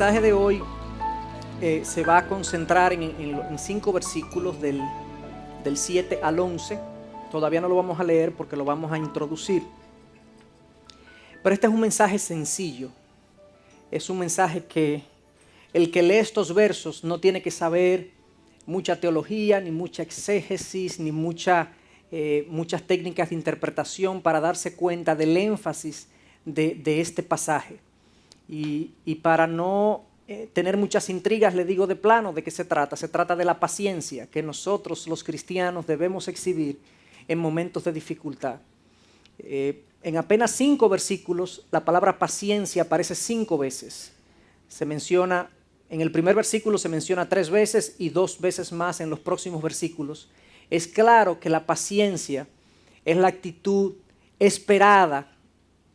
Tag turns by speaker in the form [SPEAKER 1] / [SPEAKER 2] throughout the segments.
[SPEAKER 1] mensaje de hoy se va a concentrar en 5 versículos del 7 al 11. Todavía no lo vamos a leer porque lo vamos a introducir. Pero este es un mensaje sencillo. Es un mensaje que el que lee estos versos no tiene que saber mucha teología, ni mucha exégesis, ni muchas técnicas de interpretación para darse cuenta del énfasis de este pasaje. Y para no tener muchas intrigas, le digo de plano de qué se trata. Se trata de la paciencia que nosotros los cristianos debemos exhibir en momentos de dificultad. En apenas 5 versículos, la palabra paciencia aparece 5 veces. Se menciona, en el primer versículo se menciona 3 veces y 2 veces más en los próximos versículos. Es claro que la paciencia es la actitud esperada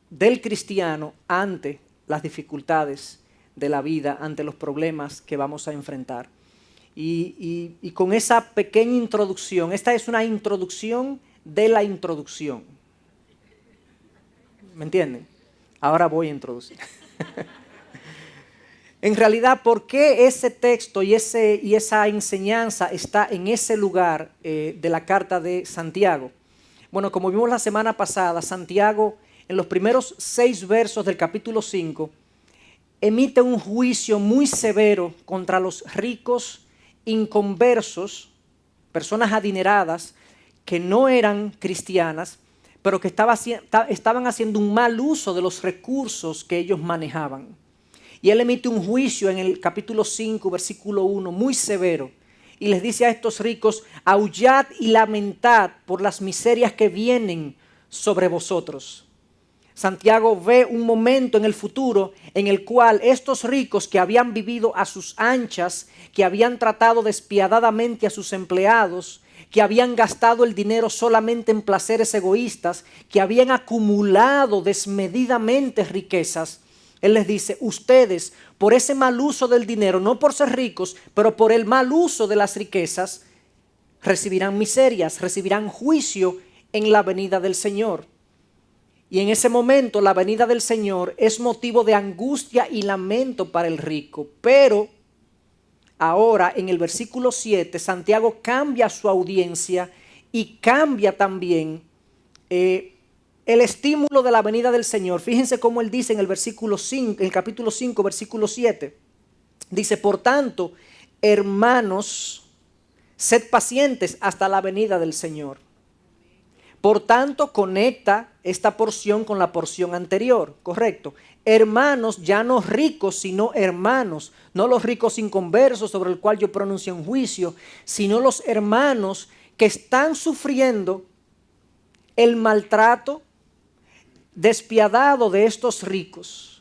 [SPEAKER 1] del cristiano ante las dificultades de la vida, ante los problemas que vamos a enfrentar. Y con esa pequeña introducción, esta es una introducción de la introducción. ¿Me entienden? Ahora voy a introducir. En realidad, ¿por qué ese texto y esa enseñanza está en ese lugar de la carta de Santiago? Bueno, como vimos la semana pasada, Santiago, en los primeros 6 versos del capítulo 5, emite un juicio muy severo contra los ricos inconversos, personas adineradas que no eran cristianas, pero que estaban haciendo un mal uso de los recursos que ellos manejaban. Y él emite un juicio en el capítulo 5, versículo 1, muy severo. Y les dice a estos ricos: aullad y lamentad por las miserias que vienen sobre vosotros. Santiago ve un momento en el futuro en el cual estos ricos que habían vivido a sus anchas, que habían tratado despiadadamente a sus empleados, que habían gastado el dinero solamente en placeres egoístas, que habían acumulado desmedidamente riquezas, él les dice: ustedes, por ese mal uso del dinero, no por ser ricos, pero por el mal uso de las riquezas, recibirán miserias, recibirán juicio en la venida del Señor. Y en ese momento la venida del Señor es motivo de angustia y lamento para el rico. Pero ahora en el versículo 7, Santiago cambia su audiencia y cambia también el estímulo de la venida del Señor. Fíjense cómo él dice en el versículo 5, en el capítulo 5, versículo 7. Dice: por tanto, hermanos, sed pacientes hasta la venida del Señor. Por tanto, conecta esta porción con la porción anterior, ¿correcto? Hermanos, ya no ricos, sino hermanos. No los ricos inconversos sobre el cual yo pronuncio un juicio, sino los hermanos que están sufriendo el maltrato despiadado de estos ricos.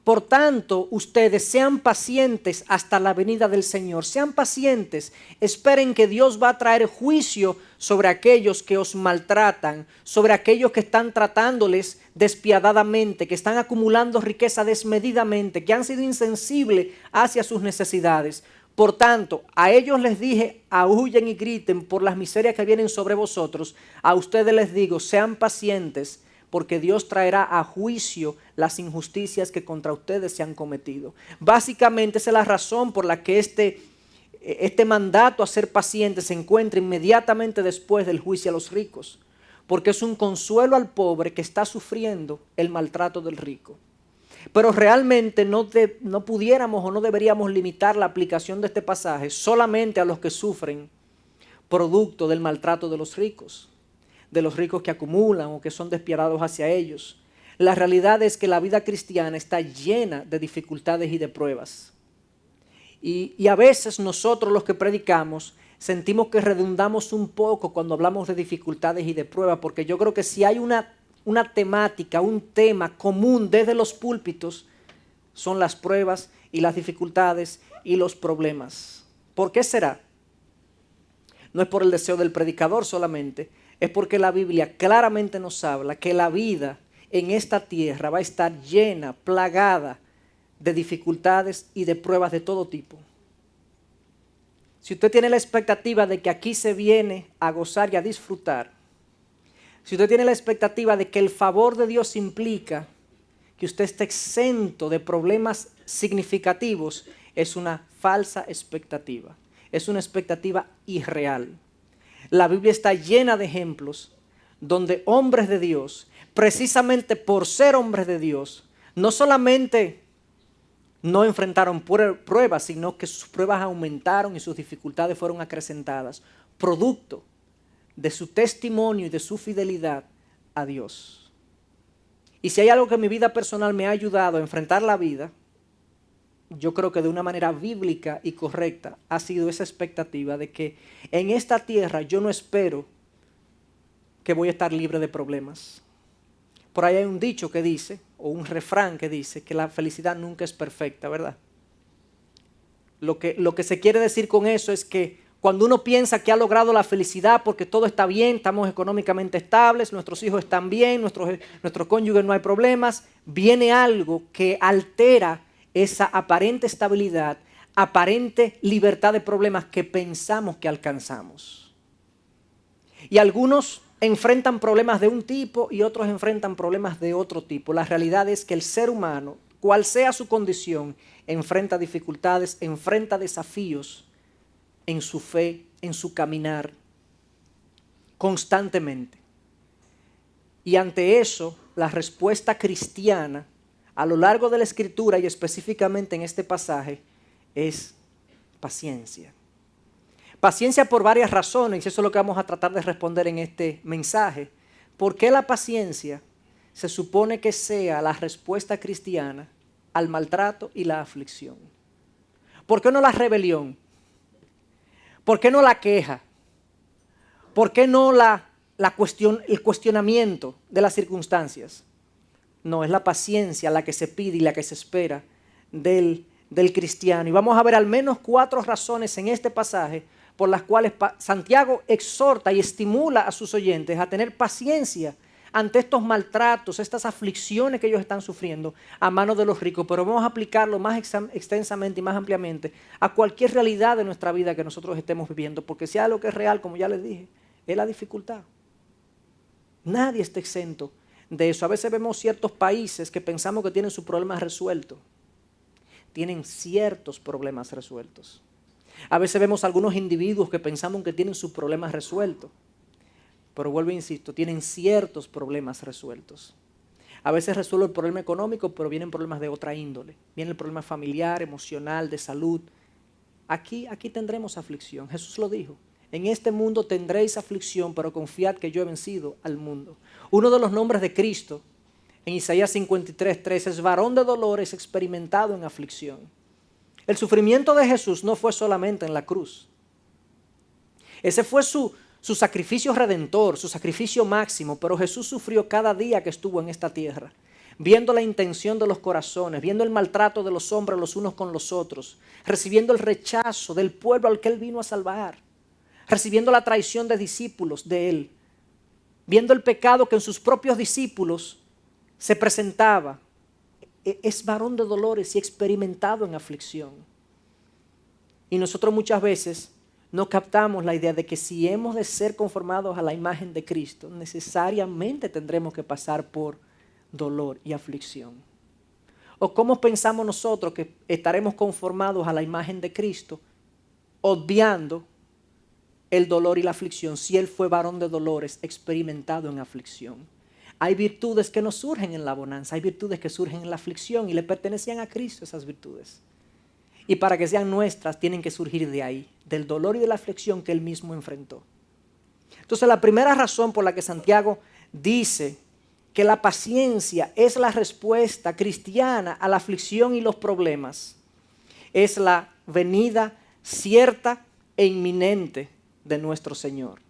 [SPEAKER 1] Por tanto, ustedes sean pacientes hasta la venida del Señor. Sean pacientes, esperen que Dios va a traer juicio sobre aquellos que os maltratan, sobre aquellos que están tratándoles despiadadamente, que están acumulando riqueza desmedidamente, que han sido insensibles hacia sus necesidades. Por tanto, a ellos les dije: aúllen y griten por las miserias que vienen sobre vosotros. A ustedes les digo: sean pacientes, porque Dios traerá a juicio las injusticias que contra ustedes se han cometido. Básicamente esa es la razón por la que este mandato a ser paciente se encuentra inmediatamente después del juicio a los ricos, porque es un consuelo al pobre que está sufriendo el maltrato del rico. Pero realmente no pudiéramos o no deberíamos limitar la aplicación de este pasaje solamente a los que sufren producto del maltrato de los ricos que acumulan o que son despiadados hacia ellos. La realidad es que la vida cristiana está llena de dificultades y de pruebas. Y a veces nosotros los que predicamos sentimos que redundamos un poco cuando hablamos de dificultades y de pruebas, porque yo creo que si hay una temática, un tema común desde los púlpitos, son las pruebas y las dificultades y los problemas. ¿Por qué será? No es por el deseo del predicador solamente, es porque la Biblia claramente nos habla que la vida en esta tierra va a estar llena, plagada de dificultades y de pruebas de todo tipo. Si usted tiene la expectativa de que aquí se viene a gozar y a disfrutar, si usted tiene la expectativa de que el favor de Dios implica que usted esté exento de problemas significativos es una falsa expectativa. Es una expectativa irreal. La Biblia está llena de ejemplos donde hombres de Dios, precisamente por ser hombres de Dios, no solamente no enfrentaron pruebas, sino que sus pruebas aumentaron y sus dificultades fueron acrecentadas, producto de su testimonio y de su fidelidad a Dios. Y si hay algo que en mi vida personal me ha ayudado a enfrentar la vida, yo creo que de una manera bíblica y correcta ha sido esa expectativa de que en esta tierra yo no espero que voy a estar libre de problemas. Por ahí hay un dicho que dice, o un refrán que dice, que la felicidad nunca es perfecta, ¿verdad? Lo que se quiere decir con eso es que cuando uno piensa que ha logrado la felicidad porque todo está bien, estamos económicamente estables, nuestros hijos están bien, nuestros cónyuges no hay problemas, viene algo que altera esa aparente estabilidad, aparente libertad de problemas que pensamos que alcanzamos. Y algunos enfrentan problemas de un tipo y otros enfrentan problemas de otro tipo. La realidad es que el ser humano, cual sea su condición, enfrenta dificultades, enfrenta desafíos en su fe, en su caminar, constantemente. Y ante eso, la respuesta cristiana a lo largo de la Escritura y específicamente en este pasaje es paciencia. Paciencia por varias razones, y eso es lo que vamos a tratar de responder en este mensaje. ¿Por qué la paciencia se supone que sea la respuesta cristiana al maltrato y la aflicción? ¿Por qué no la rebelión? ¿Por qué no la queja? ¿Por qué no el cuestionamiento de las circunstancias? No, es la paciencia la que se pide y la que se espera del cristiano. Y vamos a ver al menos 4 razones en este pasaje por las cuales Santiago exhorta y estimula a sus oyentes a tener paciencia ante estos maltratos, estas aflicciones que ellos están sufriendo a manos de los ricos. Pero vamos a aplicarlo más extensamente y más ampliamente a cualquier realidad de nuestra vida que nosotros estemos viviendo. Porque si hay algo que es real, como ya les dije, es la dificultad. Nadie está exento de eso. A veces vemos ciertos países que pensamos que tienen sus problemas resueltos. Tienen ciertos problemas resueltos. A veces vemos algunos individuos que pensamos que tienen sus problemas resueltos. Pero vuelvo e insisto, tienen ciertos problemas resueltos. A veces resuelve el problema económico, pero vienen problemas de otra índole. Viene el problema familiar, emocional, de salud. Aquí tendremos aflicción. Jesús lo dijo. En este mundo tendréis aflicción, pero confiad que yo he vencido al mundo. Uno de los nombres de Cristo en Isaías 53:3 es varón de dolores, experimentado en aflicción. El sufrimiento de Jesús no fue solamente en la cruz. Ese fue su sacrificio redentor, su sacrificio máximo, pero Jesús sufrió cada día que estuvo en esta tierra, viendo la intención de los corazones, viendo el maltrato de los hombres los unos con los otros, recibiendo el rechazo del pueblo al que Él vino a salvar, recibiendo la traición de discípulos de Él, viendo el pecado que en sus propios discípulos se presentaba. Es varón de dolores y experimentado en aflicción. Y nosotros muchas veces no captamos la idea de que si hemos de ser conformados a la imagen de Cristo, necesariamente tendremos que pasar por dolor y aflicción. ¿O cómo pensamos nosotros que estaremos conformados a la imagen de Cristo, obviando el dolor y la aflicción, si Él fue varón de dolores, experimentado en aflicción? Hay virtudes que no surgen en la bonanza, hay virtudes que surgen en la aflicción y le pertenecían a Cristo esas virtudes. Y para que sean nuestras tienen que surgir de ahí, del dolor y de la aflicción que Él mismo enfrentó. Entonces la primera razón por la que Santiago dice que la paciencia es la respuesta cristiana a la aflicción y los problemas es la venida cierta e inminente de nuestro Señor.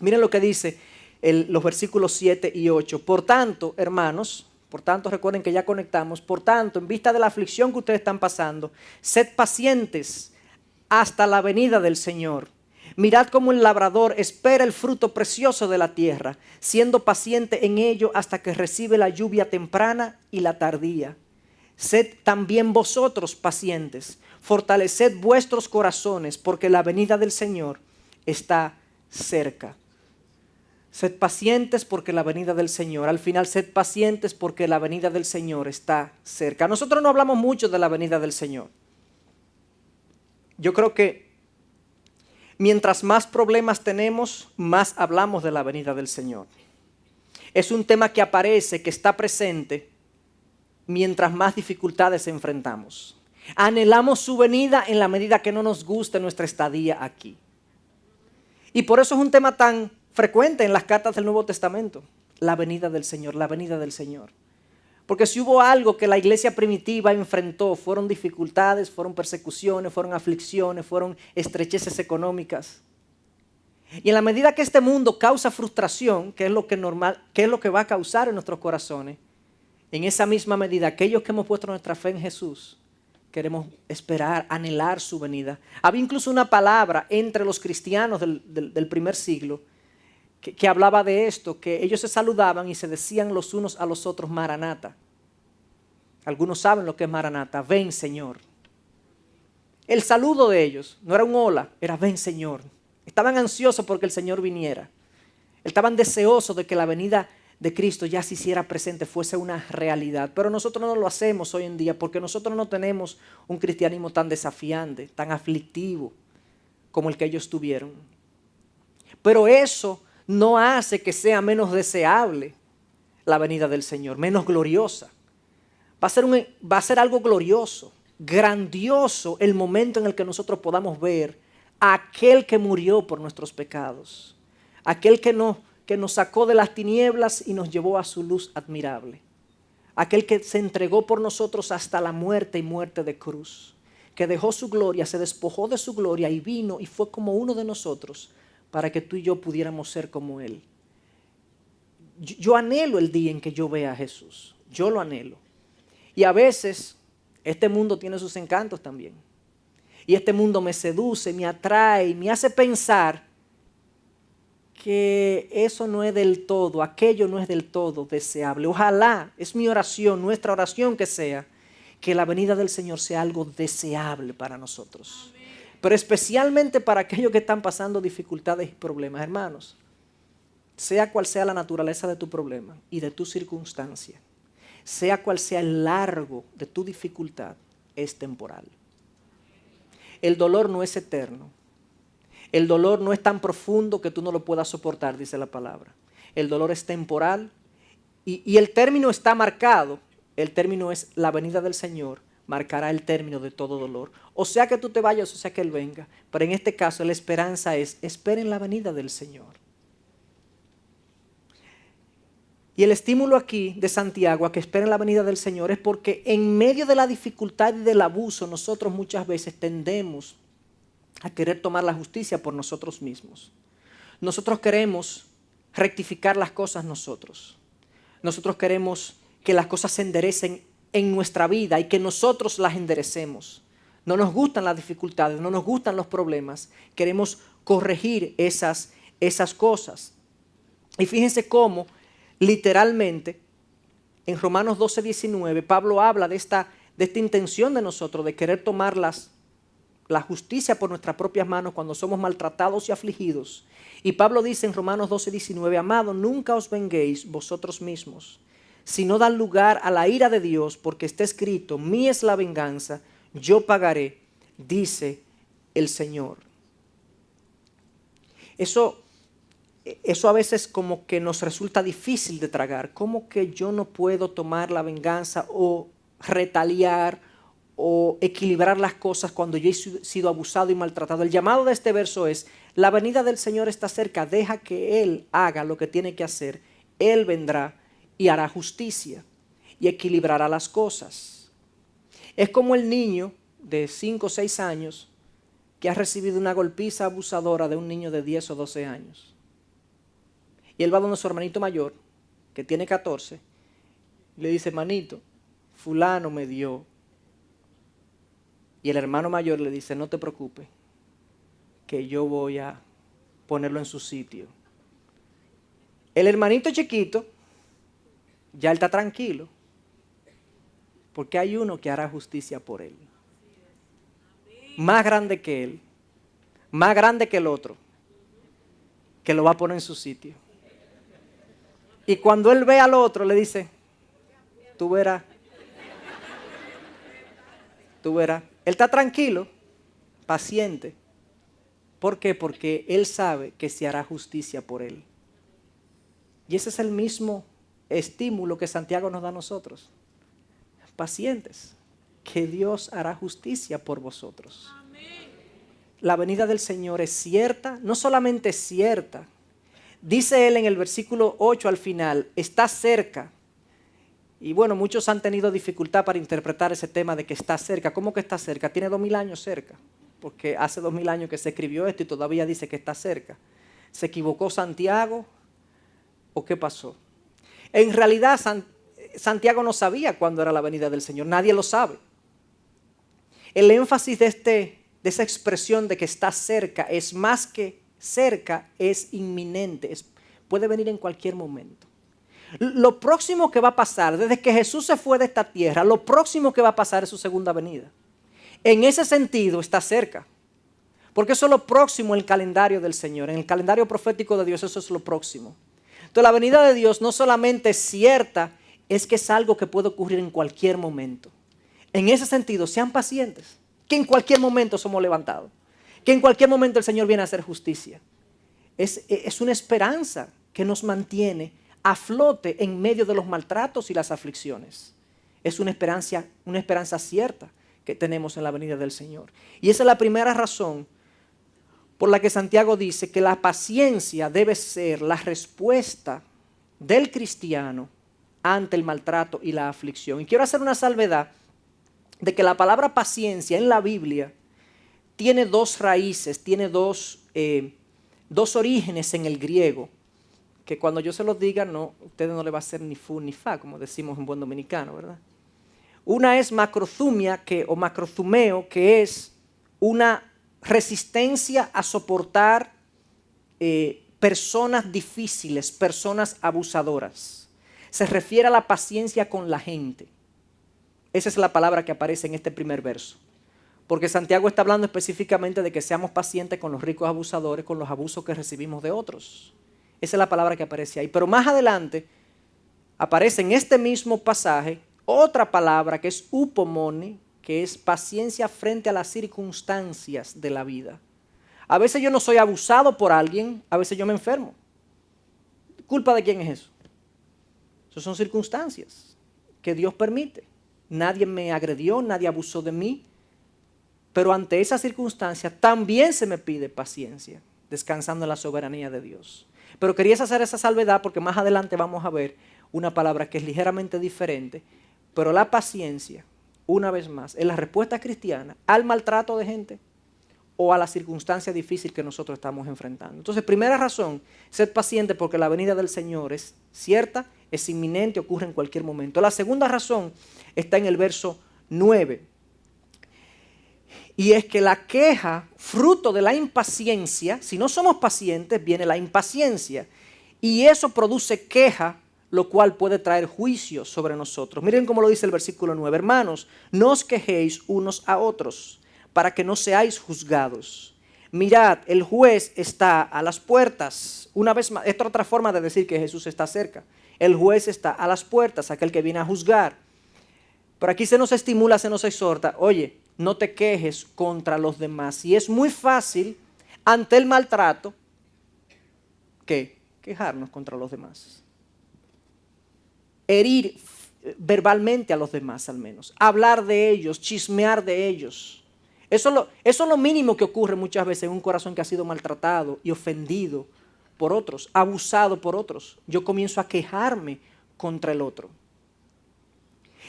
[SPEAKER 1] Miren lo que dice los versículos 7 y 8. Por tanto, hermanos, recuerden que ya conectamos, por tanto, en vista de la aflicción que ustedes están pasando, sed pacientes hasta la venida del Señor. Mirad cómo el labrador espera el fruto precioso de la tierra, siendo paciente en ello hasta que recibe la lluvia temprana y la tardía. Sed también vosotros pacientes, fortaleced vuestros corazones, porque la venida del Señor está cerca. Sed pacientes porque la venida del Señor. Al final, sed pacientes porque la venida del Señor está cerca. Nosotros no hablamos mucho de la venida del Señor. Yo creo que mientras más problemas tenemos, más hablamos de la venida del Señor. Es un tema que aparece, que está presente, mientras más dificultades enfrentamos. Anhelamos su venida en la medida que no nos guste nuestra estadía aquí. Y por eso es un tema tan frecuente en las cartas del Nuevo Testamento, la venida del Señor, la venida del Señor. Porque si hubo algo que la iglesia primitiva enfrentó, fueron dificultades, fueron persecuciones, fueron aflicciones, fueron estrecheces económicas. Y en la medida que este mundo causa frustración, que es lo que va a causar en nuestros corazones, en esa misma medida, aquellos que hemos puesto nuestra fe en Jesús, queremos esperar, anhelar su venida. Había incluso una palabra entre los cristianos del primer siglo que hablaba de esto, que ellos se saludaban y se decían los unos a los otros, Maranata. Algunos saben lo que es Maranata, ven Señor. El saludo de ellos no era un hola, era ven Señor. Estaban ansiosos porque el Señor viniera. Estaban deseosos de que la venida de Cristo ya se hiciera presente, fuese una realidad. Pero nosotros no lo hacemos hoy en día porque nosotros no tenemos un cristianismo tan desafiante, tan aflictivo como el que ellos tuvieron. Pero eso no hace que sea menos deseable la venida del Señor, menos gloriosa. Va a ser algo glorioso, grandioso el momento en el que nosotros podamos ver a aquel que murió por nuestros pecados, aquel que nos sacó de las tinieblas y nos llevó a su luz admirable, aquel que se entregó por nosotros hasta la muerte y muerte de cruz, que dejó su gloria, se despojó de su gloria y vino y fue como uno de nosotros, para que tú y yo pudiéramos ser como Él. Yo anhelo el día en que yo vea a Jesús. Yo lo anhelo. Y a veces este mundo tiene sus encantos también. Y este mundo me seduce, me atrae, me hace pensar que eso no es del todo, aquello no es del todo deseable. Ojalá, es mi oración, nuestra oración que sea, que la venida del Señor sea algo deseable para nosotros. Amén. Pero especialmente para aquellos que están pasando dificultades y problemas, hermanos. Sea cual sea la naturaleza de tu problema y de tu circunstancia, sea cual sea el largo de tu dificultad, es temporal. El dolor no es eterno. El dolor no es tan profundo que tú no lo puedas soportar, dice la palabra. El dolor es temporal y el término está marcado. El término es la venida del Señor. Marcará el término de todo dolor. O sea que tú te vayas, o sea que Él venga. Pero en este caso la esperanza es, esperen la venida del Señor. Y el estímulo aquí de Santiago a que esperen la venida del Señor es porque en medio de la dificultad y del abuso nosotros muchas veces tendemos a querer tomar la justicia por nosotros mismos. Nosotros queremos rectificar las cosas nosotros. Nosotros queremos que las cosas se enderecen en nuestra vida y que nosotros las enderecemos. No nos gustan las dificultades, no nos gustan los problemas. Queremos corregir esas cosas. Y fíjense cómo literalmente en Romanos 12:19 Pablo habla de esta intención de nosotros de querer tomar la justicia por nuestras propias manos cuando somos maltratados y afligidos. Y Pablo dice en Romanos 12:19, amados, nunca os venguéis vosotros mismos, sino dan lugar a la ira de Dios, porque está escrito, mía es la venganza, yo pagaré, dice el Señor. Eso a veces como que nos resulta difícil de tragar. ¿Cómo que yo no puedo tomar la venganza o retaliar o equilibrar las cosas cuando yo he sido abusado y maltratado? El llamado de este verso es, la venida del Señor está cerca, deja que Él haga lo que tiene que hacer. Él vendrá y hará justicia y equilibrará las cosas. Es como el niño de 5 o 6 años que ha recibido una golpiza abusadora de un niño de 10 o 12 años. Y él va donde su hermanito mayor, que tiene 14, y le dice, hermanito, fulano me dio. Y el hermano mayor le dice, no te preocupes, que yo voy a ponerlo en su sitio. El hermanito chiquito, ya él está tranquilo, porque hay uno que hará justicia por él. Más grande que él, más grande que el otro, que lo va a poner en su sitio. Y cuando él ve al otro, le dice, tú verás, tú verás. Él está tranquilo, paciente. ¿Por qué? Porque él sabe que se hará justicia por él. Y ese es el mismo estímulo que Santiago nos da a nosotros. Pacientes, que Dios hará justicia por vosotros. La venida del Señor es cierta, no solamente es cierta. Dice él en el versículo 8 al final, está cerca. Y bueno, muchos han tenido dificultad para interpretar ese tema de que está cerca. ¿Cómo que está cerca? Tiene 2000 años cerca, porque hace 2000 años que se escribió esto y todavía dice que está cerca. ¿Se equivocó Santiago o qué pasó? En realidad Santiago no sabía cuándo era la venida del Señor, nadie lo sabe. El énfasis de esa expresión de que está cerca es más que cerca, es inminente, puede venir en cualquier momento. Lo próximo que va a pasar, desde que Jesús se fue de esta tierra, lo próximo que va a pasar es su segunda venida. En ese sentido está cerca, porque eso es lo próximo en el calendario del Señor, en el calendario profético de Dios, eso es lo próximo. Entonces la venida de Dios no solamente es cierta, es que es algo que puede ocurrir en cualquier momento. En ese sentido, sean pacientes, que en cualquier momento somos levantados, que en cualquier momento el Señor viene a hacer justicia. Es una esperanza que nos mantiene a flote en medio de los maltratos y las aflicciones. Es una esperanza cierta que tenemos en la venida del Señor. Y esa es la primera razón por la que Santiago dice que la paciencia debe ser la respuesta del cristiano ante el maltrato y la aflicción. Y quiero hacer una salvedad de que la palabra paciencia en la Biblia tiene dos raíces, tiene dos orígenes en el griego, que cuando yo se los diga, a ustedes no le va a hacer ni fu ni fa, como decimos en buen dominicano, ¿verdad? Una es macrozumia o macrozumeo, que es una resistencia a soportar personas difíciles, personas abusadoras. Se refiere a la paciencia con la gente. Esa es la palabra que aparece en este primer verso. Porque Santiago está hablando específicamente de que seamos pacientes con los ricos abusadores, con los abusos que recibimos de otros. Esa es la palabra que aparece ahí. Pero más adelante aparece en este mismo pasaje otra palabra que es upomone, que es paciencia frente a las circunstancias de la vida. A veces yo no soy abusado por alguien, a veces yo me enfermo. ¿Culpa de quién es eso? Esas son circunstancias que Dios permite. Nadie me agredió, nadie abusó de mí, pero ante esa circunstancia también se me pide paciencia, descansando en la soberanía de Dios. Pero quería hacer esa salvedad porque más adelante vamos a ver una palabra que es ligeramente diferente, pero la paciencia, una vez más, es la respuesta cristiana al maltrato de gente o a la circunstancia difícil que nosotros estamos enfrentando. Entonces, primera razón, ser paciente porque la venida del Señor es cierta, es inminente, ocurre en cualquier momento. La segunda razón está en el verso 9. Y es que la queja, fruto de la impaciencia, si no somos pacientes, viene la impaciencia. Y eso produce queja, lo cual puede traer juicio sobre nosotros. Miren cómo lo dice el versículo 9. Hermanos, no os quejéis unos a otros, para que no seáis juzgados. Mirad, el juez está a las puertas. Una vez más, esta es otra forma de decir que Jesús está cerca. El juez está a las puertas, aquel que viene a juzgar. Pero aquí se nos estimula, se nos exhorta, oye, no te quejes contra los demás. Y es muy fácil, ante el maltrato, ¿qué? Quejarnos contra los demás. Herir verbalmente a los demás al menos. Hablar de ellos, chismear de ellos. Eso es lo mínimo que ocurre muchas veces en un corazón que ha sido maltratado y ofendido por otros, abusado por otros. Yo comienzo a quejarme contra el otro.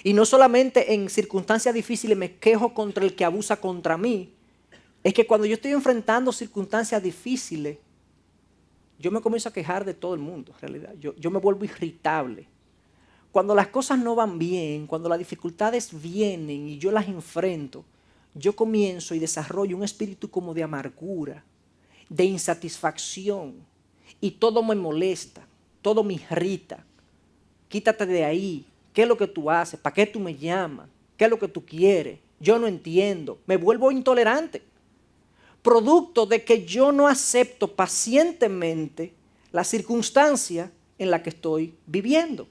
[SPEAKER 1] Y no solamente en circunstancias difíciles me quejo contra el que abusa contra mí, es que cuando yo estoy enfrentando circunstancias difíciles, yo me comienzo a quejar de todo el mundo, en realidad. Yo me vuelvo irritable. Cuando las cosas no van bien, cuando las dificultades vienen y yo las enfrento, yo comienzo y desarrollo un espíritu como de amargura, de insatisfacción, y todo me molesta, todo me irrita. Quítate de ahí. ¿Qué es lo que tú haces? ¿Para qué tú me llamas? ¿Qué es lo que tú quieres? Yo no entiendo. Me vuelvo intolerante. Producto de que yo no acepto pacientemente la circunstancia en la que estoy viviendo.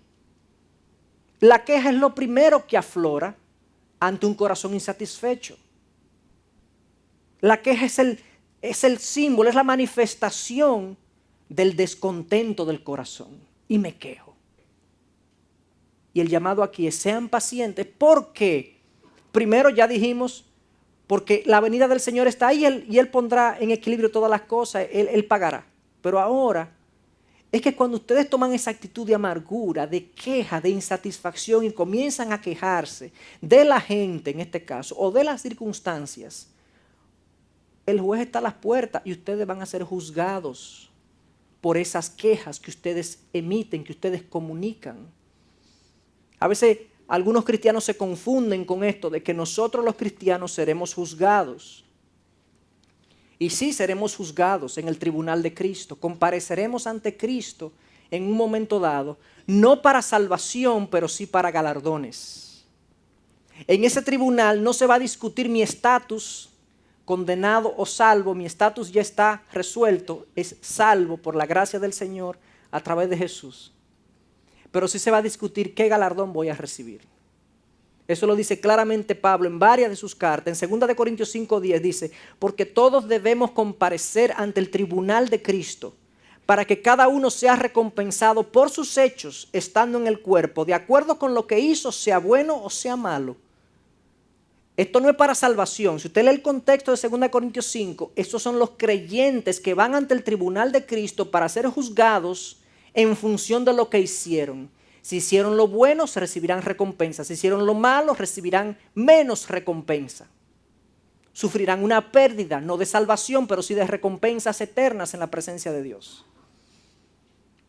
[SPEAKER 1] La queja es lo primero que aflora ante un corazón insatisfecho. La queja es el símbolo, es la manifestación del descontento del corazón. Y me quejo. Y el llamado aquí es: sean pacientes. ¿Por qué? Primero ya dijimos, porque la venida del Señor está ahí y Él pondrá en equilibrio todas las cosas, Él pagará. Pero ahora es que cuando ustedes toman esa actitud de amargura, de queja, de insatisfacción y comienzan a quejarse de la gente en este caso o de las circunstancias, el juez está a las puertas y ustedes van a ser juzgados por esas quejas que ustedes emiten, que ustedes comunican. A veces algunos cristianos se confunden con esto de que nosotros los cristianos seremos juzgados. Y sí seremos juzgados en el tribunal de Cristo. Compareceremos ante Cristo en un momento dado, no para salvación, pero sí para galardones. En ese tribunal no se va a discutir mi estatus, condenado o salvo. Mi estatus ya está resuelto, es salvo por la gracia del Señor a través de Jesús. Pero sí se va a discutir qué galardón voy a recibir. Eso lo dice claramente Pablo en varias de sus cartas. En 2 Corintios 5:10 dice: porque todos debemos comparecer ante el tribunal de Cristo, para que cada uno sea recompensado por sus hechos, estando en el cuerpo, de acuerdo con lo que hizo, sea bueno o sea malo. Esto no es para salvación. Si usted lee el contexto de 2 Corintios 5, estos son los creyentes que van ante el tribunal de Cristo para ser juzgados en función de lo que hicieron. Si hicieron lo bueno, se recibirán recompensa. Si hicieron lo malo, recibirán menos recompensa. Sufrirán una pérdida, no de salvación, pero sí de recompensas eternas en la presencia de Dios.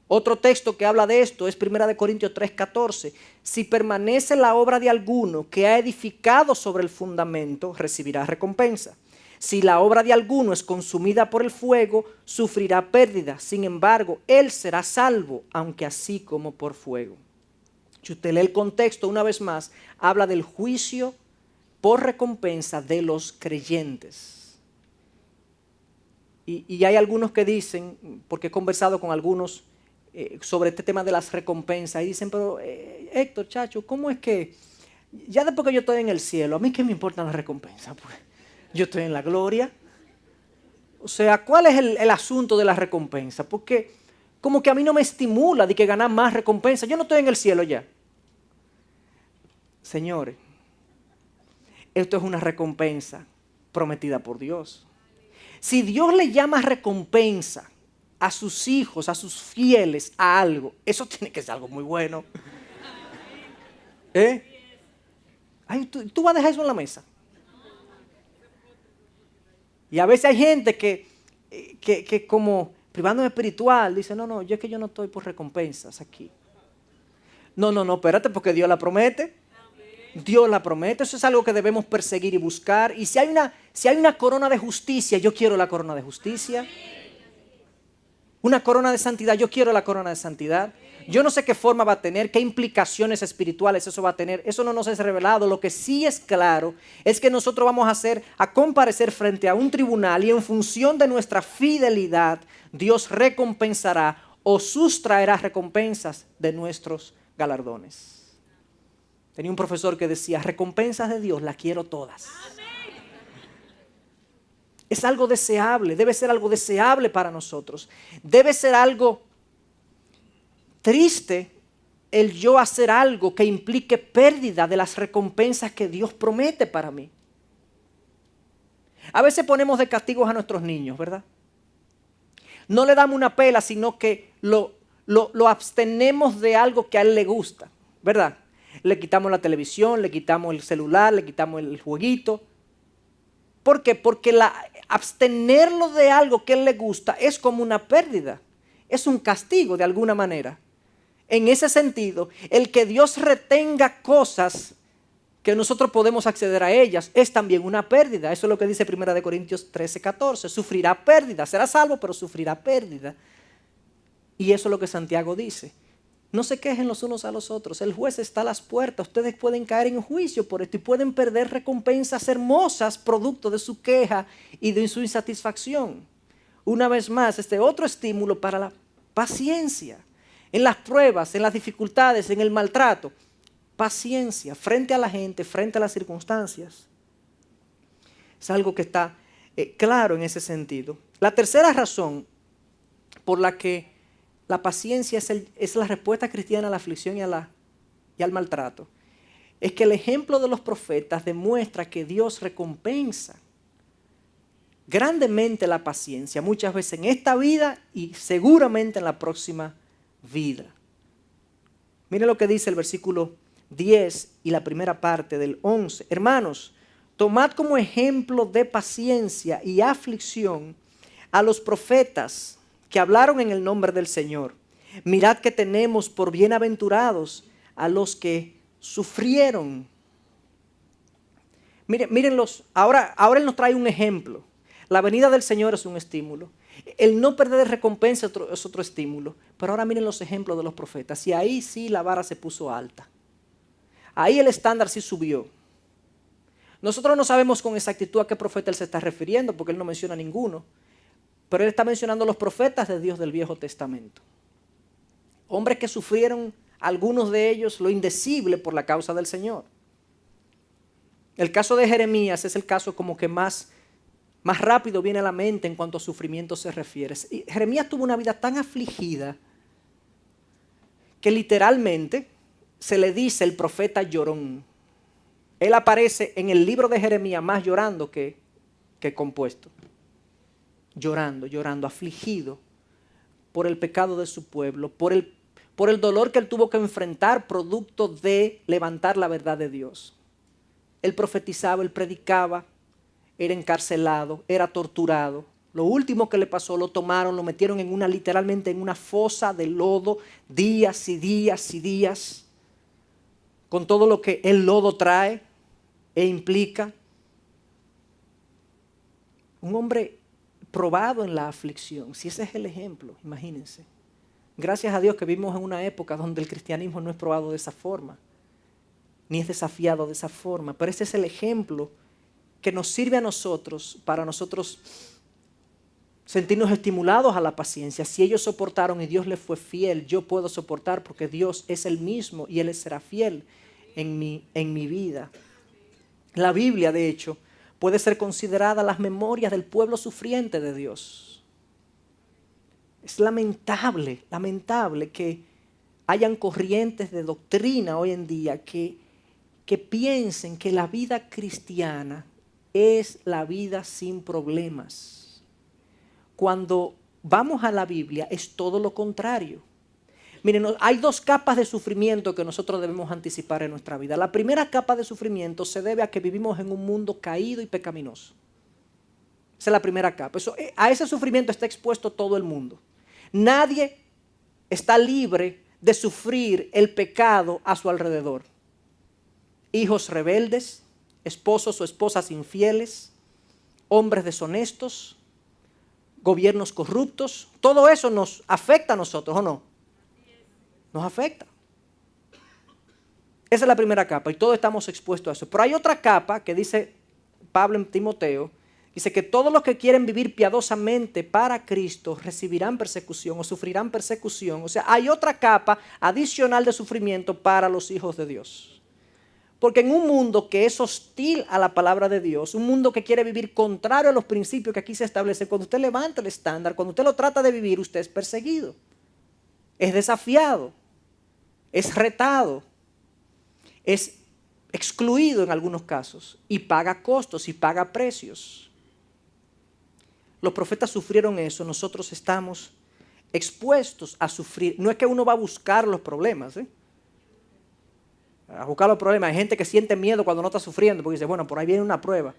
[SPEAKER 1] Otro texto que habla de esto es 1 Corintios 3:14. Si permanece la obra de alguno que ha edificado sobre el fundamento, recibirá recompensa. Si la obra de alguno es consumida por el fuego, sufrirá pérdida. Sin embargo, él será salvo, aunque así como por fuego. Si usted lee el contexto una vez más, habla del juicio por recompensa de los creyentes. Y hay algunos que dicen, porque he conversado con algunos sobre este tema de las recompensas, y dicen: pero Héctor, chacho, ¿cómo es que ya después que yo estoy en el cielo, a mí qué me importan las recompensas? Pues yo estoy en la gloria. O sea, ¿cuál es el asunto de la recompensa? Porque como que a mí no me estimula de que ganar más recompensa. Yo no estoy en el cielo ya. Señores, esto es una recompensa prometida por Dios. Si Dios le llama recompensa a sus hijos, a sus fieles, a algo, eso tiene que ser algo muy bueno. Ay, ¿tú vas a dejar eso en la mesa? Y a veces hay gente que como privándome espiritual dice: no, yo es que yo no estoy por recompensas aquí. No, espérate, porque Dios la promete. Dios la promete. Eso es algo que debemos perseguir y buscar. Y si hay una corona de justicia, yo quiero la corona de justicia. Una corona de santidad, yo quiero la corona de santidad. Yo no sé qué forma va a tener, qué implicaciones espirituales eso va a tener. Eso no nos es revelado. Lo que sí es claro es que nosotros vamos a comparecer frente a un tribunal, y en función de nuestra fidelidad, Dios recompensará o sustraerá recompensas de nuestros galardones. Tenía un profesor que decía: recompensas de Dios las quiero todas. Es algo deseable, debe ser algo deseable para nosotros. Debe ser algo triste el yo hacer algo que implique pérdida de las recompensas que Dios promete para mí. A veces ponemos de castigos a nuestros niños, ¿verdad? No le damos una pela, sino que lo abstenemos de algo que a él le gusta, ¿verdad? Le quitamos la televisión, le quitamos el celular, le quitamos el jueguito. ¿Por qué? Porque abstenerlo de algo que a él le gusta es como una pérdida. Es un castigo de alguna manera. En ese sentido, el que Dios retenga cosas que nosotros podemos acceder a ellas es también una pérdida. Eso es lo que dice 1 Corintios 13:14. Sufrirá pérdida. Será salvo, pero sufrirá pérdida. Y eso es lo que Santiago dice. No se quejen los unos a los otros. El juez está a las puertas. Ustedes pueden caer en juicio por esto y pueden perder recompensas hermosas producto de su queja y de su insatisfacción. Una vez más, este otro estímulo para la paciencia. en las pruebas, en las dificultades, en el maltrato. Paciencia frente a la gente, frente a las circunstancias. Es algo que está claro en ese sentido. La tercera razón por la que la paciencia es la respuesta cristiana a la aflicción y al maltrato es que el ejemplo de los profetas demuestra que Dios recompensa grandemente la paciencia, muchas veces en esta vida y seguramente en la próxima vida. Miren lo que dice el versículo 10 y la primera parte del 11. Hermanos, tomad como ejemplo de paciencia y aflicción a los profetas que hablaron en el nombre del Señor. Mirad que tenemos por bienaventurados a los que sufrieron. Mírenlos, ahora Él nos trae un ejemplo. La venida del Señor es un estímulo. El no perder recompensa es otro estímulo. Pero ahora miren los ejemplos de los profetas. Y ahí sí la vara se puso alta. Ahí el estándar sí subió. Nosotros no sabemos con exactitud a qué profeta Él se está refiriendo, porque Él no menciona ninguno. Pero Él está mencionando los profetas de Dios del Viejo Testamento. Hombres que sufrieron, algunos de ellos, lo indecible por la causa del Señor. El caso de Jeremías es el caso como que más rápido viene a la mente en cuanto a sufrimiento se refiere. Y Jeremías tuvo una vida tan afligida que literalmente se le dice el profeta llorón. Él aparece en el libro de Jeremías más llorando que compuesto. Llorando, afligido por el pecado de su pueblo, por el dolor que él tuvo que enfrentar producto de levantar la verdad de Dios. Él profetizaba, él predicaba, era encarcelado, era torturado. Lo último que le pasó, lo tomaron, lo metieron literalmente en una fosa de lodo, días y días y días, con todo lo que el lodo trae e implica. Un hombre probado en la aflicción, si ese es el ejemplo, imagínense. Gracias a Dios que vivimos en una época donde el cristianismo no es probado de esa forma, ni es desafiado de esa forma, pero ese es el ejemplo que nos sirve a nosotros, para nosotros sentirnos estimulados a la paciencia. Si ellos soportaron y Dios les fue fiel, yo puedo soportar porque Dios es el mismo y Él será fiel en mi vida. La Biblia, de hecho, puede ser considerada las memorias del pueblo sufriente de Dios. Es lamentable que hayan corrientes de doctrina hoy en día que piensen que la vida cristiana es la vida sin problemas. Cuando vamos a la Biblia es todo lo contrario. Miren, hay dos capas de sufrimiento que nosotros debemos anticipar en nuestra vida. La primera capa de sufrimiento se debe a que vivimos en un mundo caído y pecaminoso. Esa es la primera capa. A ese sufrimiento está expuesto todo el mundo. Nadie está libre de sufrir el pecado a su alrededor. Hijos rebeldes, esposos o esposas infieles, hombres deshonestos, gobiernos corruptos, todo eso nos afecta a nosotros, ¿o no? Nos afecta. Esa es la primera capa y todos estamos expuestos a eso. Pero hay otra capa que dice Pablo en Timoteo, dice que todos los que quieren vivir piadosamente para Cristo recibirán persecución o sufrirán persecución. O sea, hay otra capa adicional de sufrimiento para los hijos de Dios. Porque en un mundo que es hostil a la palabra de Dios, un mundo que quiere vivir contrario a los principios que aquí se establecen, cuando usted levanta el estándar, cuando usted lo trata de vivir, usted es perseguido, es desafiado, es retado, es excluido en algunos casos y paga costos y paga precios. Los profetas sufrieron eso, nosotros estamos expuestos a sufrir. No es que uno va a buscar los problemas, a buscar los problemas. Hay gente que siente miedo cuando no está sufriendo porque dice, bueno, por ahí viene una prueba.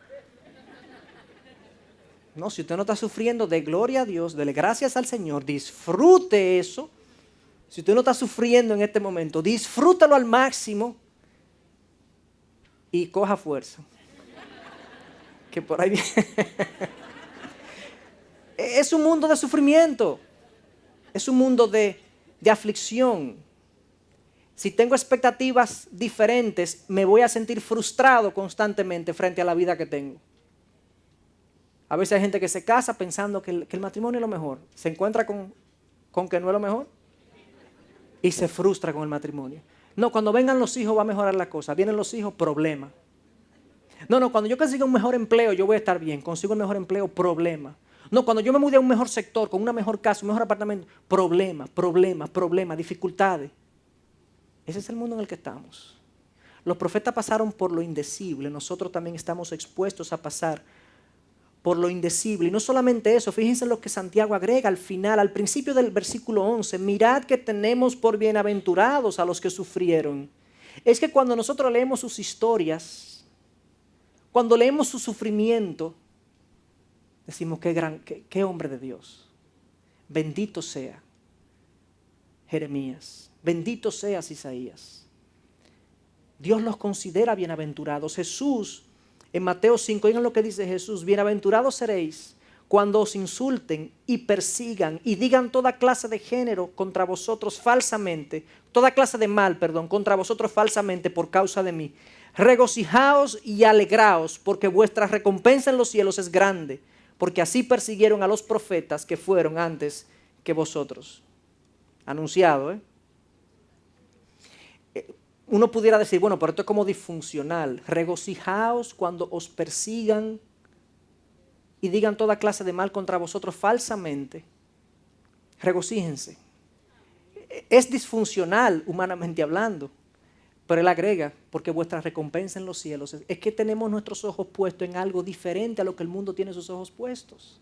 [SPEAKER 1] No, si usted no está sufriendo, dé gloria a Dios, dele gracias al Señor, disfrute eso. Si usted no está sufriendo en este momento, disfrútalo al máximo y coja fuerza. Que por ahí viene. Es un mundo de sufrimiento, es un mundo de aflicción. Si tengo expectativas diferentes, me voy a sentir frustrado constantemente frente a la vida que tengo. A veces hay gente que se casa pensando que el matrimonio es lo mejor. Se encuentra con que no es lo mejor. y se frustra con el matrimonio. No, cuando vengan los hijos va a mejorar la cosa. Vienen los hijos, problema. No, cuando yo consiga un mejor empleo, yo voy a estar bien. Consigo el mejor empleo, problema. No, cuando yo me mude a un mejor sector, con una mejor casa, un mejor apartamento, problema, dificultades. Ese es el mundo en el que estamos. Los profetas pasaron por lo indecible. Nosotros también estamos expuestos a pasar por lo indecible. Y no solamente eso, fíjense lo que Santiago agrega al final, al principio del versículo 11. Mirad que tenemos por bienaventurados a los que sufrieron. Es que cuando nosotros leemos sus historias, cuando leemos su sufrimiento, decimos qué hombre de Dios. Bendito sea Jeremías, bendito seas Isaías. Dios los considera bienaventurados. Jesús, en Mateo 5, oigan lo que dice Jesús: bienaventurados seréis cuando os insulten y persigan y digan toda clase de género contra vosotros falsamente, toda clase de mal, contra vosotros falsamente por causa de mí. Regocijaos y alegraos, porque vuestra recompensa en los cielos es grande, porque así persiguieron a los profetas que fueron antes que vosotros. Anunciado, Uno pudiera decir, bueno, pero esto es como disfuncional. Regocijaos cuando os persigan y digan toda clase de mal contra vosotros falsamente. Regocíjense. Es disfuncional humanamente hablando, pero él agrega, porque vuestra recompensa en los cielos es que tenemos nuestros ojos puestos en algo diferente a lo que el mundo tiene sus ojos puestos.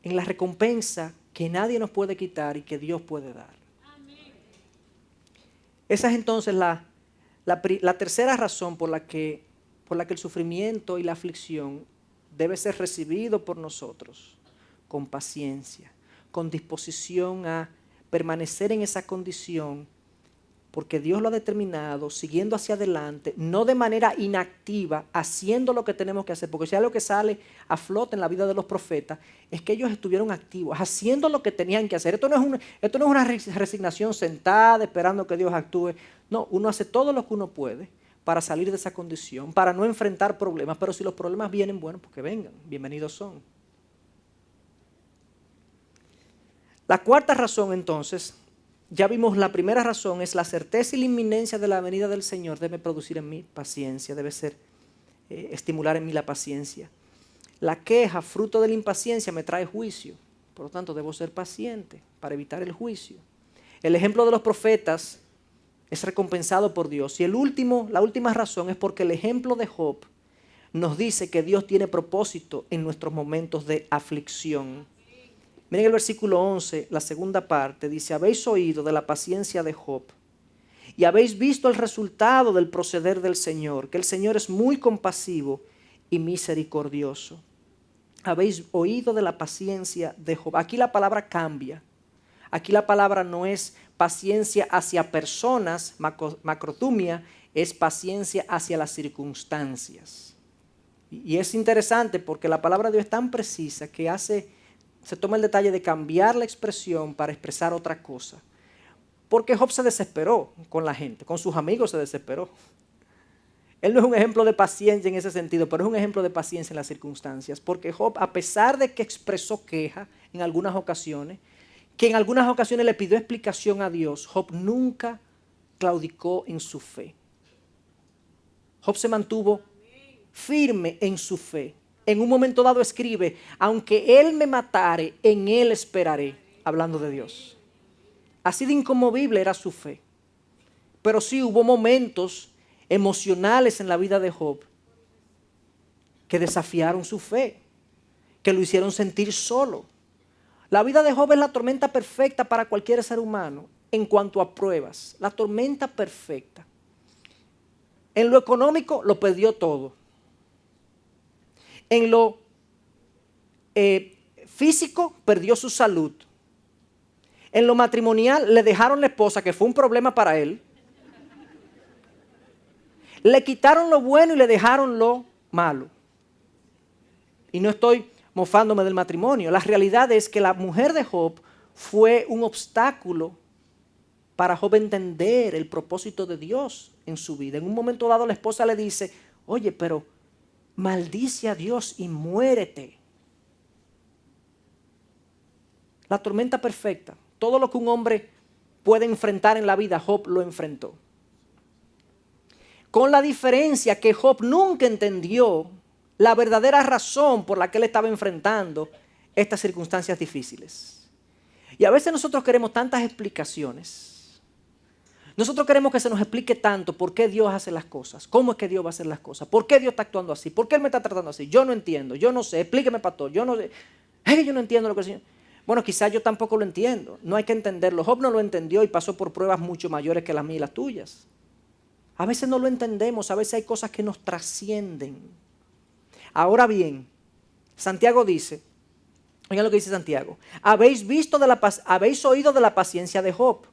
[SPEAKER 1] En la recompensa que nadie nos puede quitar y que Dios puede dar. Esa es entonces la tercera razón por la que el sufrimiento y la aflicción debe ser recibido por nosotros con paciencia, con disposición a permanecer en esa condición, porque Dios lo ha determinado, siguiendo hacia adelante, no de manera inactiva, haciendo lo que tenemos que hacer, porque si hay algo que sale a flote en la vida de los profetas, es que ellos estuvieron activos, haciendo lo que tenían que hacer. Esto no es una resignación sentada, esperando que Dios actúe. No, uno hace todo lo que uno puede para salir de esa condición, para no enfrentar problemas, pero si los problemas vienen, bueno, pues que vengan, bienvenidos son. La cuarta razón, entonces, ya vimos, la primera razón es la certeza y la inminencia de la venida del Señor debe producir en mí paciencia, debe ser estimular en mí la paciencia. La queja, fruto de la impaciencia, me trae juicio, por lo tanto debo ser paciente para evitar el juicio. El ejemplo de los profetas es recompensado por Dios. Y la última razón es porque el ejemplo de Job nos dice que Dios tiene propósito en nuestros momentos de aflicción. Miren el versículo 11, la segunda parte, dice: habéis oído de la paciencia de Job y habéis visto el resultado del proceder del Señor, que el Señor es muy compasivo y misericordioso. Habéis oído de la paciencia de Job. Aquí la palabra cambia. Aquí la palabra no es paciencia hacia personas, macrotumia, es paciencia hacia las circunstancias. Y es interesante porque la palabra de Dios es tan precisa que se toma el detalle de cambiar la expresión para expresar otra cosa. Porque Job se desesperó con la gente, con sus amigos se desesperó. Él no es un ejemplo de paciencia en ese sentido, pero es un ejemplo de paciencia en las circunstancias. Porque Job, a pesar de que expresó queja en algunas ocasiones, que en algunas ocasiones le pidió explicación a Dios, Job nunca claudicó en su fe. Job se mantuvo firme en su fe. En un momento dado escribe: aunque él me matare, en él esperaré, hablando de Dios. Así de inconmovible era su fe. Pero sí hubo momentos emocionales en la vida de Job que desafiaron su fe, que lo hicieron sentir solo. La vida de Job es la tormenta perfecta para cualquier ser humano en cuanto a pruebas. La tormenta perfecta. En lo económico lo perdió todo. En lo físico perdió su salud. En lo matrimonial le dejaron la esposa, que fue un problema para él. Le quitaron lo bueno y le dejaron lo malo. Y no estoy mofándome del matrimonio. La realidad es que la mujer de Job fue un obstáculo para Job entender el propósito de Dios en su vida. En un momento dado la esposa le dice: oye, pero maldice a Dios y muérete. La tormenta perfecta, todo lo que un hombre puede enfrentar en la vida, Job lo enfrentó. Con la diferencia que Job nunca entendió la verdadera razón por la que él estaba enfrentando estas circunstancias difíciles. Y a veces nosotros queremos tantas explicaciones. Nosotros queremos que se nos explique tanto por qué Dios hace las cosas, cómo es que Dios va a hacer las cosas, por qué Dios está actuando así, por qué Él me está tratando así. Yo no entiendo, yo no sé, explíqueme, pastor, yo no sé. Es que yo no entiendo lo que el Señor... Bueno, quizás yo tampoco lo entiendo, no hay que entenderlo. Job no lo entendió y pasó por pruebas mucho mayores que las mías y las tuyas. A veces no lo entendemos, a veces hay cosas que nos trascienden. Ahora bien, Santiago dice, oigan lo que dice Santiago, habéis oído de la paciencia de Job.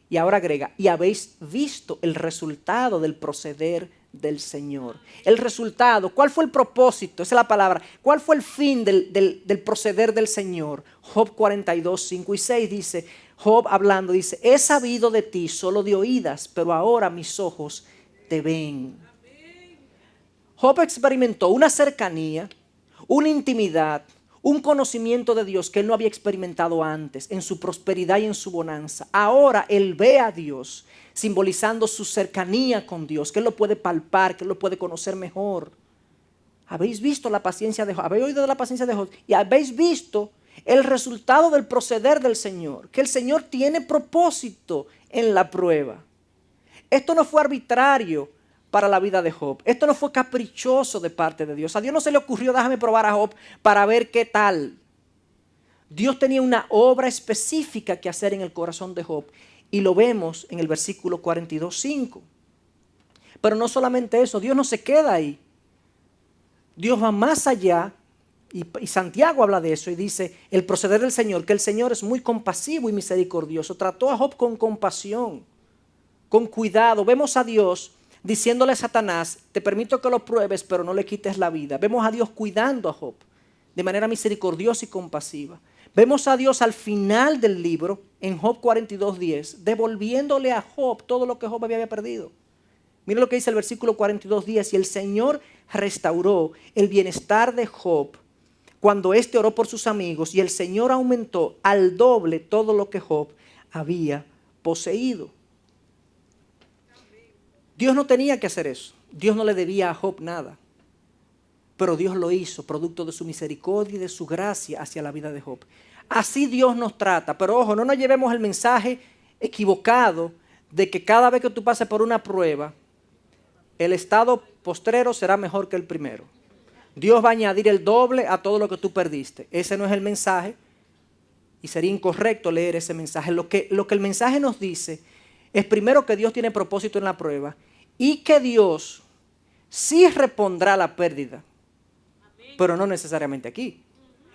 [SPEAKER 1] Y ahora agrega, y habéis visto el resultado del proceder del Señor. El resultado, ¿cuál fue el propósito? Esa es la palabra. ¿Cuál fue el fin del proceder del Señor? Job 42, 5 y 6 dice, Job hablando dice, he sabido de ti solo de oídas, pero ahora mis ojos te ven. Job experimentó una cercanía, una intimidad, un conocimiento de Dios que él no había experimentado antes en su prosperidad y en su bonanza. Ahora él ve a Dios simbolizando su cercanía con Dios, que él lo puede palpar, que él lo puede conocer mejor. Habéis visto la paciencia de Job, habéis oído de la paciencia de Job y habéis visto el resultado del proceder del Señor, que el Señor tiene propósito en la prueba. Esto no fue arbitrario para la vida de Job. Esto no fue caprichoso de parte de Dios. A Dios no se le ocurrió, déjame probar a Job para ver qué tal. Dios tenía una obra específica que hacer en el corazón de Job. Y lo vemos en el versículo 42:5. Pero no solamente eso, Dios no se queda ahí. Dios va más allá. Y Santiago habla de eso y dice, el proceder del Señor, que el Señor es muy compasivo y misericordioso. Trató a Job con compasión, con cuidado. Vemos a Dios diciéndole a Satanás, te permito que lo pruebes, pero no le quites la vida. Vemos a Dios cuidando a Job de manera misericordiosa y compasiva. Vemos a Dios al final del libro, en Job 42:10, devolviéndole a Job todo lo que Job había perdido. Mira lo que dice el versículo 42:10, y el Señor restauró el bienestar de Job cuando éste oró por sus amigos, y el Señor aumentó al doble todo lo que Job había poseído. Dios no tenía que hacer eso. Dios no le debía a Job nada. Pero Dios lo hizo, producto de su misericordia y de su gracia hacia la vida de Job. Así Dios nos trata. Pero ojo, no nos llevemos el mensaje equivocado de que cada vez que tú pases por una prueba, el estado postrero será mejor que el primero. Dios va a añadir el doble a todo lo que tú perdiste. Ese no es el mensaje y sería incorrecto leer ese mensaje. Lo que el mensaje nos dice es primero que Dios tiene propósito en la prueba y que Dios sí repondrá la pérdida, pero no necesariamente aquí.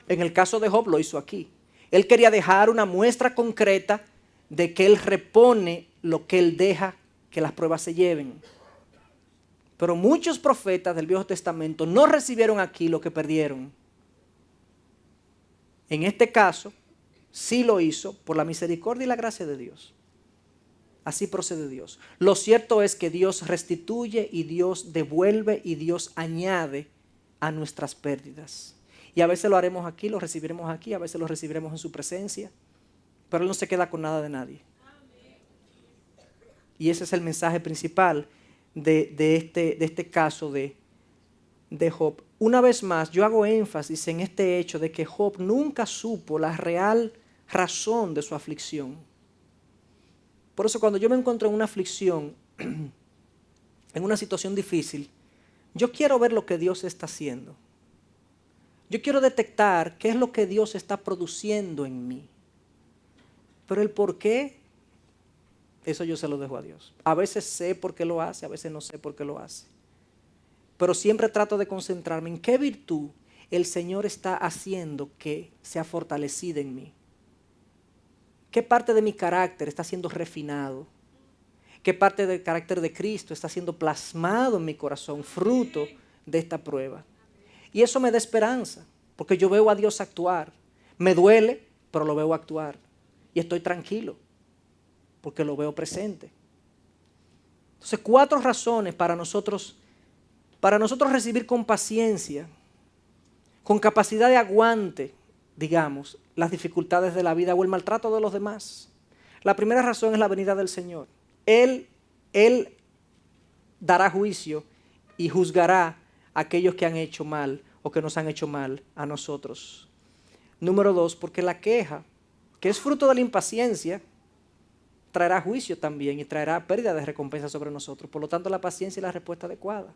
[SPEAKER 1] En el caso de Job lo hizo aquí. Él quería dejar una muestra concreta de que Él repone lo que Él deja que las pruebas se lleven. Pero muchos profetas del Viejo Testamento no recibieron aquí lo que perdieron. En este caso, sí lo hizo por la misericordia y la gracia de Dios. Así procede Dios. Lo cierto es que Dios restituye y Dios devuelve y Dios añade a nuestras pérdidas. Y a veces lo haremos aquí, lo recibiremos aquí, a veces lo recibiremos en su presencia. Pero Él no se queda con nada de nadie. Y ese es el mensaje principal de este caso de Job. Una vez más, yo hago énfasis en este hecho de que Job nunca supo la real razón de su aflicción. Por eso cuando yo me encuentro en una aflicción, en una situación difícil, yo quiero ver lo que Dios está haciendo. Yo quiero detectar qué es lo que Dios está produciendo en mí. Pero el por qué, eso yo se lo dejo a Dios. A veces sé por qué lo hace, a veces no sé por qué lo hace. Pero siempre trato de concentrarme en qué virtud el Señor está haciendo que sea fortalecida en mí. ¿Qué parte de mi carácter está siendo refinado? ¿Qué parte del carácter de Cristo está siendo plasmado en mi corazón, fruto de esta prueba? Y eso me da esperanza, porque yo veo a Dios actuar. Me duele, pero lo veo actuar. Y estoy tranquilo, porque lo veo presente. Entonces, 4 razones para nosotros recibir con paciencia, con capacidad de aguante, digamos, las dificultades de la vida o el maltrato de los demás. La primera razón es la venida del Señor. Él dará juicio y juzgará a aquellos que han hecho mal o que nos han hecho mal a nosotros. Número 2, porque la queja, que es fruto de la impaciencia, traerá juicio también y traerá pérdida de recompensa sobre nosotros. Por lo tanto, la paciencia es la respuesta adecuada.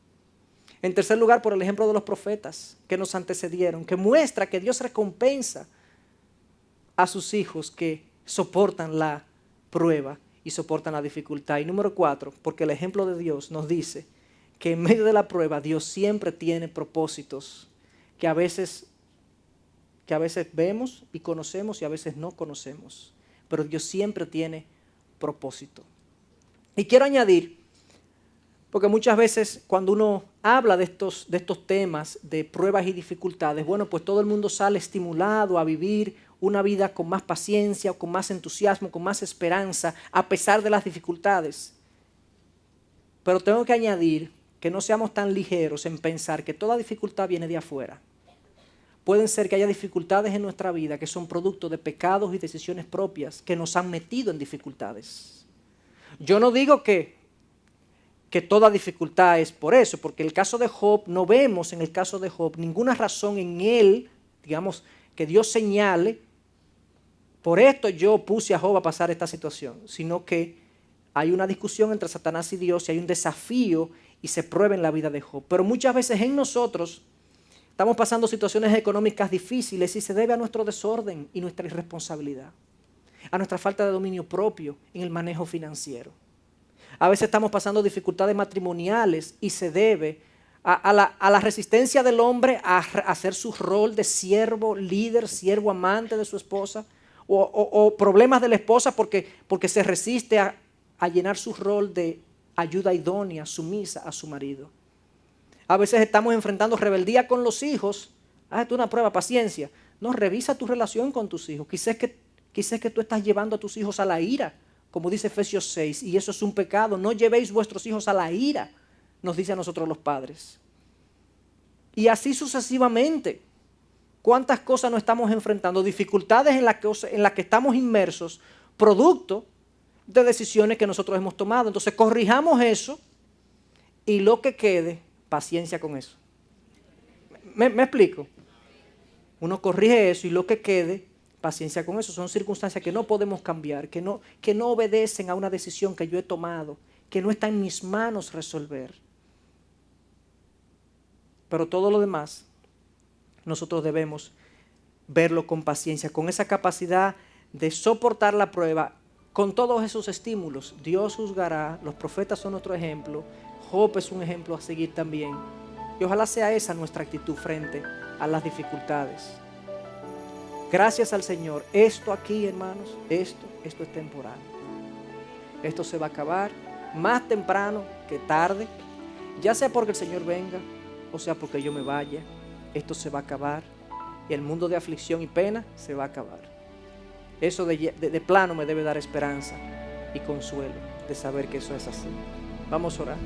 [SPEAKER 1] En tercer lugar, por el ejemplo de los profetas que nos antecedieron, que muestra que Dios recompensa a sus hijos que soportan la prueba y soportan la dificultad. Y número 4, porque el ejemplo de Dios nos dice que en medio de la prueba Dios siempre tiene propósitos que a veces vemos y conocemos y a veces no conocemos. Pero Dios siempre tiene propósito. Y quiero añadir, porque muchas veces cuando uno habla de estos temas de pruebas y dificultades, bueno, pues todo el mundo sale estimulado a vivir una vida con más paciencia, con más entusiasmo, con más esperanza, a pesar de las dificultades. Pero tengo que añadir que no seamos tan ligeros en pensar que toda dificultad viene de afuera. Pueden ser que haya dificultades en nuestra vida que son producto de pecados y decisiones propias que nos han metido en dificultades. Yo no digo que toda dificultad es por eso, porque el caso de Job, no vemos en el caso de Job ninguna razón en él, digamos, que Dios señale, por esto yo puse a Job a pasar esta situación, sino que hay una discusión entre Satanás y Dios y hay un desafío y se prueba en la vida de Job. Pero muchas veces en nosotros estamos pasando situaciones económicas difíciles y se debe a nuestro desorden y nuestra irresponsabilidad, a nuestra falta de dominio propio en el manejo financiero. A veces estamos pasando dificultades matrimoniales y se debe a la resistencia del hombre a hacer su rol de siervo, líder, siervo amante de su esposa, o problemas de la esposa porque se resiste a llenar su rol de ayuda idónea, sumisa a su marido. A veces estamos enfrentando rebeldía con los hijos. Hazte una prueba, paciencia. No, revisa tu relación con tus hijos. Quizás que tú estás llevando a tus hijos a la ira, como dice Efesios 6, y eso es un pecado. No llevéis vuestros hijos a la ira, nos dice a nosotros los padres. Y así sucesivamente. ¿Cuántas cosas nos estamos enfrentando? Dificultades en las que estamos inmersos, producto de decisiones que nosotros hemos tomado. Entonces corrijamos eso y lo que quede, paciencia con eso. ¿Me explico? Uno corrige eso y lo que quede, paciencia con eso. Son circunstancias que no podemos cambiar, que no obedecen a una decisión que yo he tomado, que no está en mis manos resolver. Pero todo lo demás, nosotros debemos verlo con paciencia, con esa capacidad de soportar la prueba, con todos esos estímulos. Dios juzgará, los profetas son otro ejemplo, Job es un ejemplo a seguir también. Y ojalá sea esa nuestra actitud frente a las dificultades. Gracias al Señor. Esto aquí, hermanos, esto es temporal. Esto se va a acabar más temprano que tarde, ya sea porque el Señor venga o sea porque yo me vaya. Esto se va a acabar y el mundo de aflicción y pena se va a acabar. Eso de plano me debe dar esperanza y consuelo de saber que eso es así. Vamos a orar.